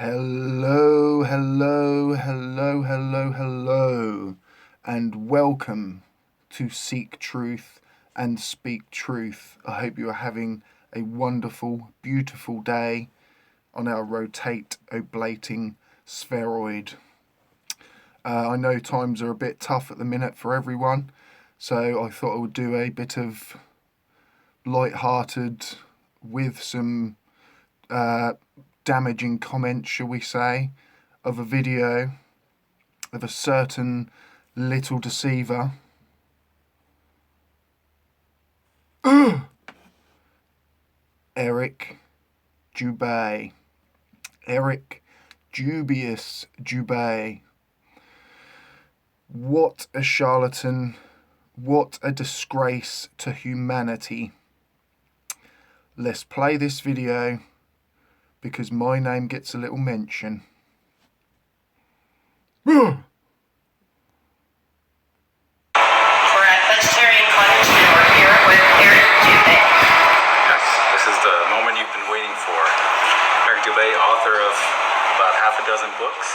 Hello, hello, hello, hello, hello, and welcome to Seek Truth and Speak Truth. I hope you are having a wonderful, beautiful day on our rotate oblating spheroid. I know times are a bit tough at the minute for everyone, so I thought I would do a bit of light-hearted with some damaging comments, shall we say, of a video of a certain little deceiver Eric Dubay. Eric Dubious Dubay. What a charlatan, what a disgrace to humanity. Let's play this video because my name gets a little mention. We're at Vegetarian Cottage and we're here with Eric Dubay. Yes, this is the moment you've been waiting for. Eric Dubay, author of about half a dozen books,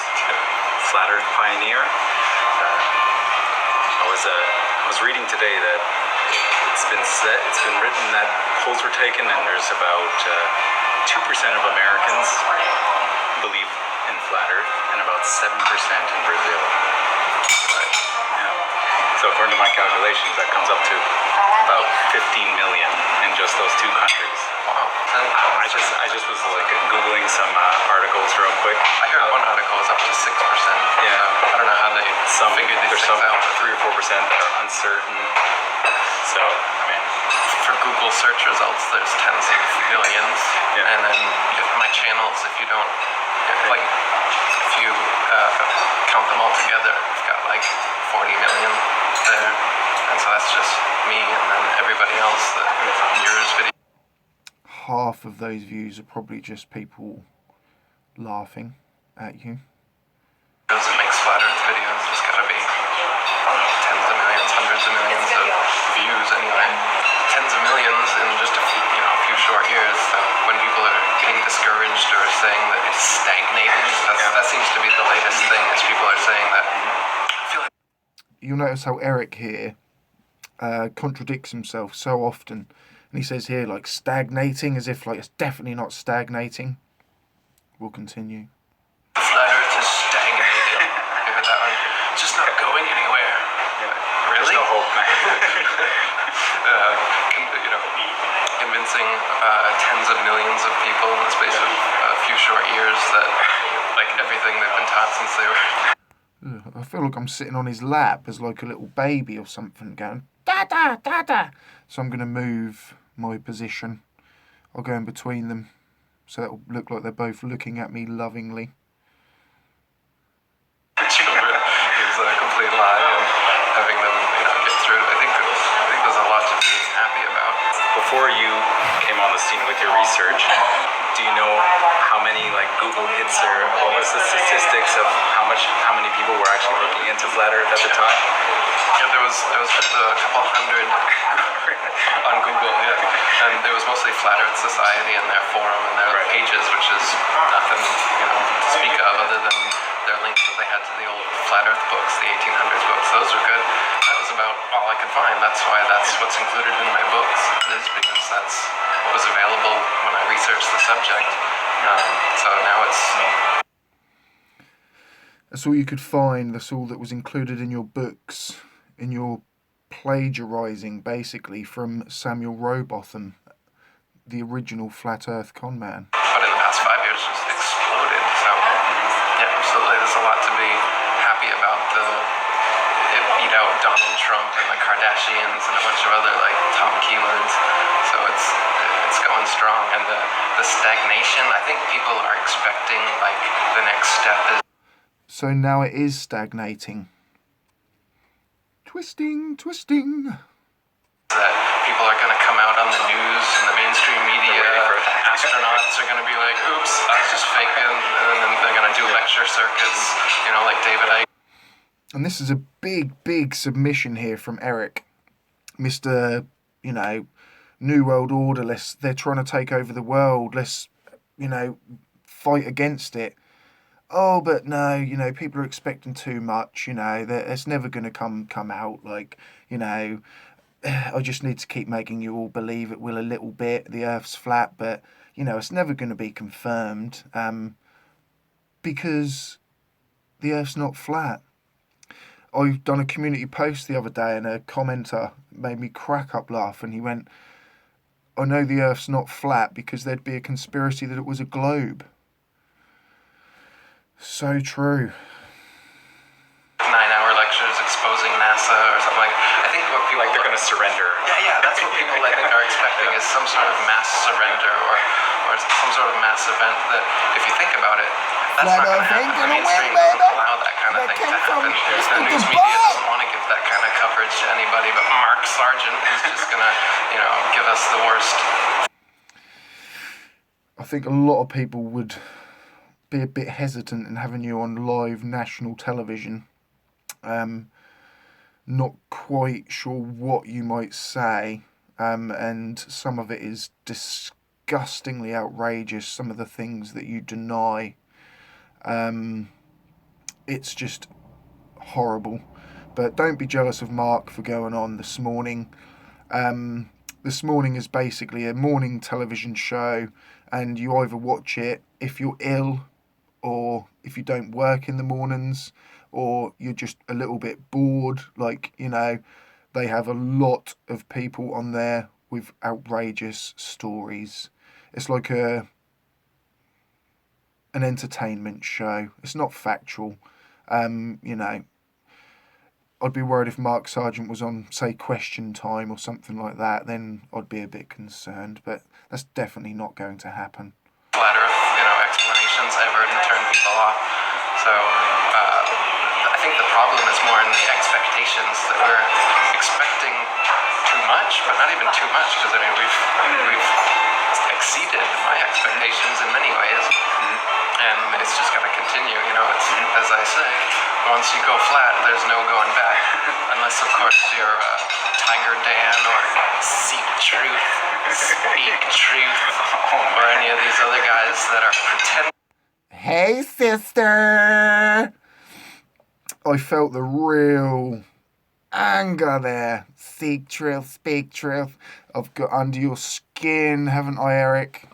Flat Earth pioneer. I was reading today that it's been written that polls were taken and there's about 2% of Americans believe in Flat Earth and about 7% in Brazil. So according to my calculations, that comes up to about 15 million in just those two countries. Wow. I just was like Googling some articles real quick. I heard one article is up to 6%. Yeah. I don't know how they figured these there's things some out. 3 or 4% that are uncertain. So, I mean, For Google search results, there's tens of millions. Yeah. And then if my channels, if you count them all together, I've got like 40 million there. And so that's just me and then everybody else that yours video. Half of those views are probably just people laughing at you. That makes Flat Earth videos, there's gotta be tens of millions, hundreds of millions of views anyway. Tens of millions in just a few short years. So when people are getting discouraged or saying that it's stagnating, that seems to be the latest thing, is people are saying that I feel like. You'll notice how Eric here contradicts himself so often. And he says here, like, stagnating, as if, like, it's definitely not stagnating. We'll continue. Flat Earth is stagnating. You heard that one? It's just not going anywhere. yeah, Really? there's no hope. Convincing tens of millions of people in the space of a few short years that, like, everything they've been taught since they were. I feel like I'm sitting on his lap as like a little baby or something, going, Dada, Dada. So I'm going to move my position. I'll go in between them so it'll look like they're both looking at me lovingly. Children is a complete lie, and having them, get through it. I think there's a lot to be happy about. Before you came on the scene with your research, do you know how many Google hits or what was the statistics of how many people were actually looking into Flat Earth at the time? Yeah, there was just a couple hundred on Google, and there was mostly Flat Earth Society and their forum and their pages, which is nothing to speak of other than their links that they had to the old Flat Earth books, the 1800s books. Those were good. That was about all I could find. That's why that's what's included in my books, is because that's what was available when I researched the subject. So now it's. That's all you could find. That's all that was included in your books, in your plagiarizing, basically, from Samuel Rowbotham, the original Flat Earth con man. But in the past 5 years, it's exploded. So, yeah, absolutely. There's a lot to be happy about. It beat out Donald Trump and the Kardashians and a bunch of other, top keywords. So it's going strong. And the stagnation, I think people are expecting, the next step is. So now it is stagnating. Twisting. That people are going to come out on the news and the mainstream media. Astronauts are going to be like, oops, I was just faking. And then they're going to do lecture circuits, like David Icke. And this is a big submission here from Eric. Mr., New World Order, they're trying to take over the world. Let's, fight against it. oh, but no, people are expecting too much, that it's never going to come out, like, I just need to keep making you all believe it will a little bit, the Earth's flat, but, it's never going to be confirmed, because the Earth's not flat. I've done a community post the other day and a commenter made me crack up laughing. He went, I know the Earth's not flat because there'd be a conspiracy that it was a globe. So true. 9-hour lectures exposing NASA or something like. I think what people Like they're going to surrender. Yeah, that's what people I think are expecting is some sort of mass surrender or some sort of mass event that, if you think about it, that's not going to happen. The mainstream doesn't allow that kind of thing to happen. The news media doesn't want to give that kind of coverage to anybody, but Mark Sargent is just going to, give us the worst. I think a lot of people would be a bit hesitant in having you on live national television. Not quite sure what you might say, and some of it is disgustingly outrageous, some of the things that you deny. It's just horrible. But don't be jealous of Mark for going on this morning. This morning is basically a morning television show, and you either watch it if you're ill, or if you don't work in the mornings, or you're just a little bit bored. Like, they have a lot of people on there with outrageous stories. It's like an entertainment show. It's not factual. I'd be worried if Mark Sargent was on, say, Question Time or something like that, then I'd be a bit concerned, but that's definitely not going to happen. Flat Earth, explanations ever to turn people off. So I think the problem is more in the expectations, that we're expecting too much, but not even too much, because we've exceeded my expectations in many ways, and it's just going to continue. It's, as I say, once you go flat, there's no going back, unless of course you're Tiger Dan or Seek Truth, Speak Truth, or any of these other guys that are pretending. Hey, sister! I felt the real anger there. Seek truth, speak truth. I've got under your skin, haven't I, Eric?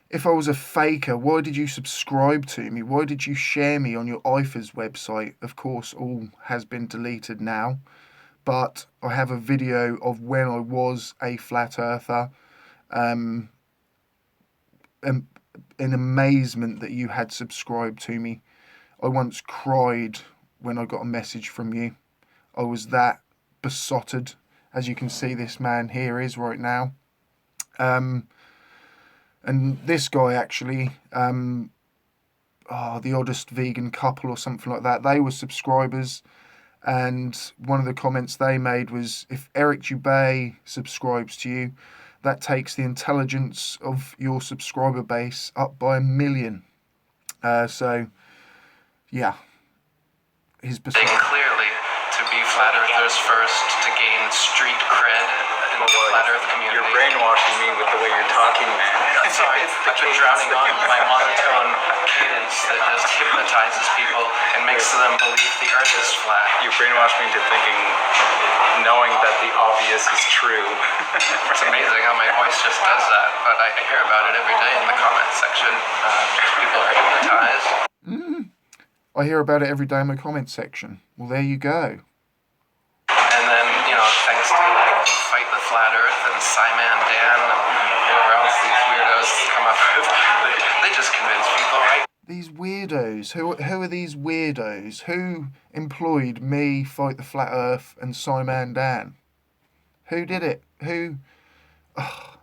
If I was a faker, why did you subscribe to me? Why did you share me on your IFA's website? Of course, all has been deleted now. But I have a video of when I was a flat earther. In amazement that you had subscribed to me. I once cried when I got a message from you. I was that besotted, as you can see this man here is right now. And this guy actually, the Oddest Vegan Couple or something like that, they were subscribers, and one of the comments they made was, if Eric Dubay subscribes to you, that takes the intelligence of your subscriber base up by 1 million. So, yeah. His clearly to be flat earthers first, to gain street cred in the flat earth community. You're brainwashing me with the way you're talking, man. Sorry, I've been drowning on my monotone cadence that just hypnotizes people and makes them believe the earth is flat. You brainwashed me into thinking, knowing that the obvious is true. It's amazing how my voice just does that, but I hear about it every day in the comments section. People are hypnotized. I hear about it every day in my comment section. Well, there you go. And then, thanks to Fight the Flat Earth and Simon Dan and whoever else these weirdos come up with, they just convince people, right? These weirdos. Who are these weirdos? Who employed me, Fight the Flat Earth, and Simon Dan? Who did it? Who? I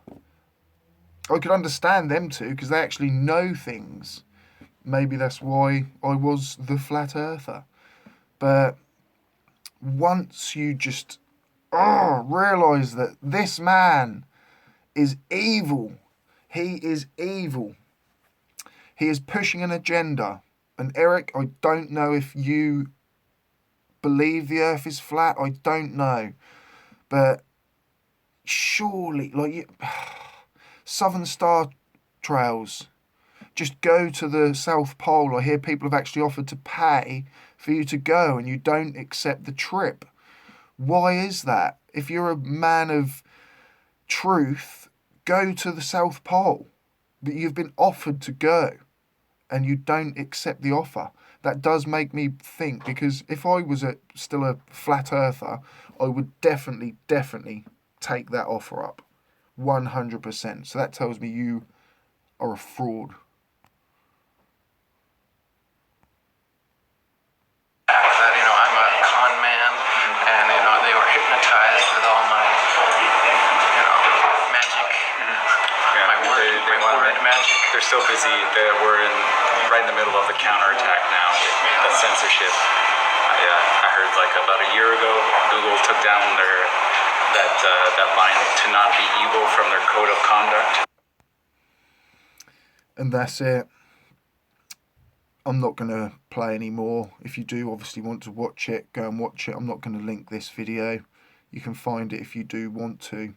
could understand them two because they actually know things. Maybe that's why I was the flat earther. But once you just realise that this man is evil. He is evil. He is pushing an agenda. And Eric, I don't know if you believe the earth is flat. I don't know. But surely, Southern Star Trails, Just go to the South Pole. I hear people have actually offered to pay for you to go and you don't accept the trip. Why is that? If you're a man of truth, go to the South Pole. But you've been offered to go and you don't accept the offer. That does make me think, because if I was still a flat earther, I would definitely take that offer up. 100%. So that tells me you are a fraud. That, I'm a con man, and, they were hypnotized with all my, magic, Yeah, my word magic. They're so busy. We're right in the middle of the counterattack now, the censorship. I heard like about a year ago, Google took down that line "to not be evil" from their code of conduct. And that's it. I'm not going to play anymore. If you do obviously want to watch it, go and watch it. I'm not going to link this video. You can find it if you do want to.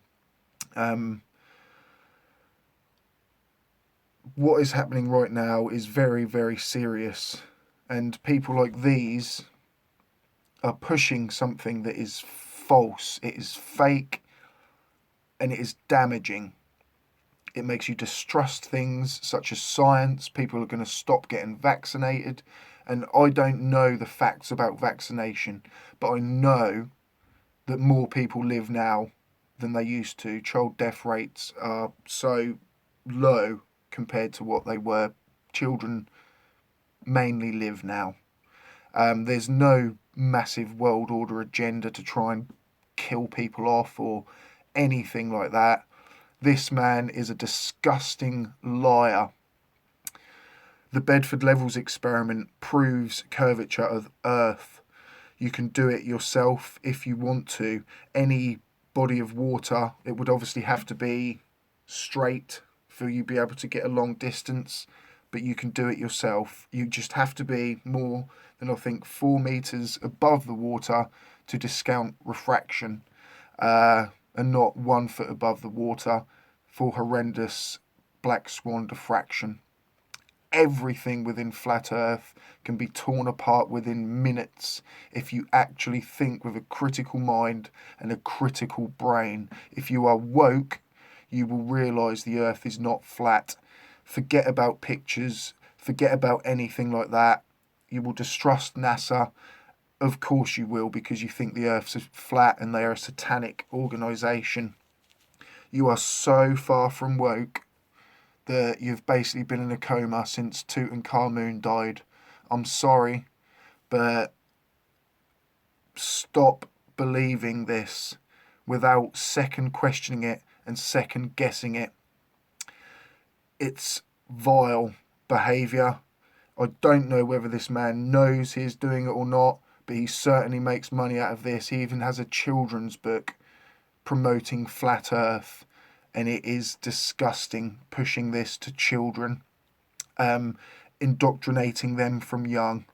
What is happening right now is very, very serious. And people like these are pushing something that is false. It is fake. And it is damaging. It makes you distrust things such as science. People are going to stop getting vaccinated. And I don't know the facts about vaccination, but I know that more people live now than they used to. Child death rates are so low compared to what they were. Children mainly live now. There's no massive world order agenda to try and kill people off or anything like that. This man is a disgusting liar. The Bedford Levels experiment proves curvature of Earth. You can do it yourself if you want to. Any body of water, it would obviously have to be straight for you to be able to get a long distance, but you can do it yourself. You just have to be more than, I think, 4 meters above the water to discount refraction, and not 1 foot above the water for horrendous black swan diffraction. Everything within flat Earth can be torn apart within minutes if you actually think with a critical mind and a critical brain. If you are woke, you will realise the Earth is not flat. Forget about pictures, forget about anything like that. You will distrust NASA. Of course you will, because you think the Earth's flat and they are a satanic organisation. You are so far from woke that you've basically been in a coma since Tutankhamun died. I'm sorry, but stop believing this without second questioning it and second guessing it. It's vile behaviour. I don't know whether this man knows he's doing it or not, but he certainly makes money out of this. He even has a children's book promoting flat Earth, and it is disgusting, pushing this to children, indoctrinating them from young.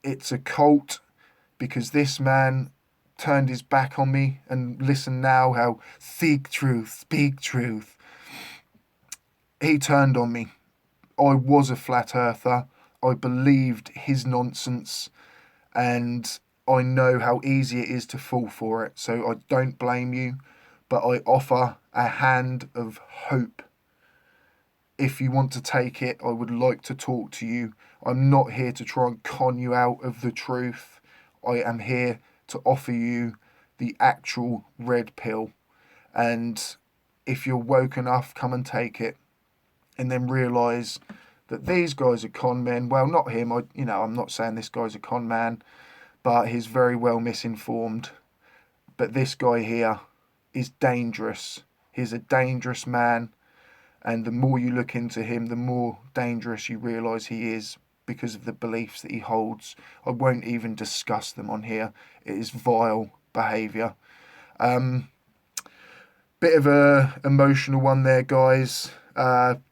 It's a cult, because this man turned his back on me, and listen now how seek truth, speak truth. He turned on me. I was a flat earther. I believed his nonsense, and I know how easy it is to fall for it. So I don't blame you, but I offer a hand of hope. If you want to take it, I would like to talk to you. I'm not here to try and con you out of the truth. I am here to offer you the actual red pill. And if you're woke enough, come and take it. And then realise that these guys are con men. Well, not him. I'm not saying this guy's a con man, but he's very well misinformed. But this guy here is dangerous. He's a dangerous man. And the more you look into him, the more dangerous you realise he is, because of the beliefs that he holds. I won't even discuss them on here. It is vile behaviour. Bit of a emotional one there, guys.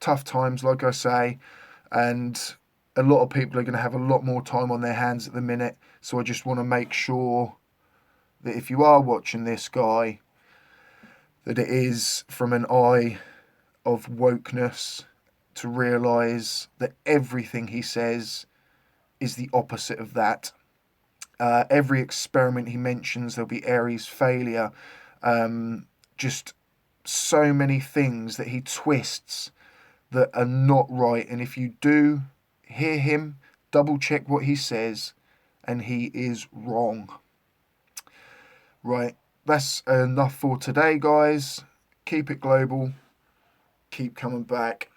Tough times, like I say, and a lot of people are going to have a lot more time on their hands at the minute. So I just want to make sure that if you are watching this guy, that it is from an eye of wokeness to realise that everything he says is the opposite of that. Every experiment he mentions, there'll be Aries failure. Just so many things that he twists that are not right. And if you do hear him, double check what he says, and he is wrong. Right, that's enough for today, guys. Keep it global. Keep coming back.